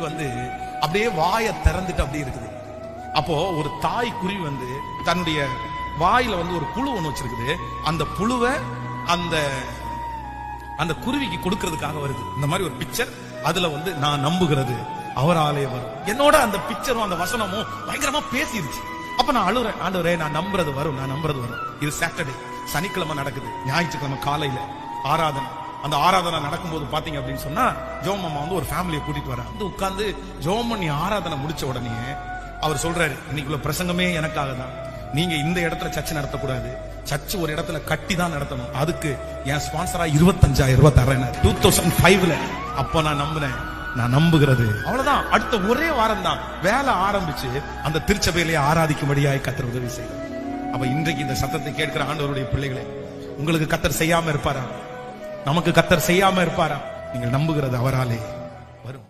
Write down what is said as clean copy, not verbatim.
வந்து அப்படியே வாயை திறந்துட்டு அப்படியே இருக்குது. அப்போ ஒரு தாய் குருவி வந்து தன்னுடைய வாயில வந்து ஒரு புழு ஒண்ணு வச்சிருக்குது. அந்த புழுவை அந்த அந்த குருவிக்கு கொடுக்கிறதுக்காக வருது. இந்த மாதிரி ஒரு பிக்சர். அதுல வந்து நான் நம்புகிறது அவராலே வரும். என்னோட அந்த பிக்சரும் அந்த வசனமும் பயங்கரமா பேசிருச்சு. அப்ப நான் அழுறேன், ஆண்டவரே நான் நம்புறது வரும், நான் நம்புறது வரும். இது சாட்டர்டே, சனிக்கிழமை நடக்குது. ஞாயிற்றுக்கிழமை காலையில ஆராதனை. அந்த ஆராதனை நடக்கும்போது பாத்தீங்க அப்படின்னு சொன்னா ஜோம் அம்மா வந்து ஒரு ஃபேமிலியை கூட்டிட்டு வர வந்து உட்கார்ந்து ஜோம் பண்ணி ஆராதனை முடிச்ச உடனே அவர் சொல்றாரு, இன்னைக்குள்ள பிரசங்கமே எனக்காக தான். நீங்க இந்த இடத்துல சர்ச்சை நடத்தக்கூடாது, சர்ச்சு ஒரு இடத்துல கட்டி தான் நடத்தணும். அதுக்கு என் ஸ்பான்சரா 25,000 ரூபாய் தரேன் 2005ல. அப்ப நான் நம்பினேன், நான் நம்புகிறது அவ்வளவுதான். அடுத்த ஒரே வாரம் தான் வேலை ஆரம்பிச்சு அந்த திருச்சபையிலேயே ஆராதிக்கும்படியாய் கர்த்தர் உதவி செய்தார். அப்ப இன்றைக்கு இந்த சத்தத்தை கேட்கிற ஆண்டவருடைய பிள்ளைகளே, உங்களுக்கு கர்த்தர் செய்யாம இருப்பாரா? நமக்கு கர்த்தர் செய்யாம இருப்பாரா? நீங்கள் நம்புகிறது அவராலே வரும்.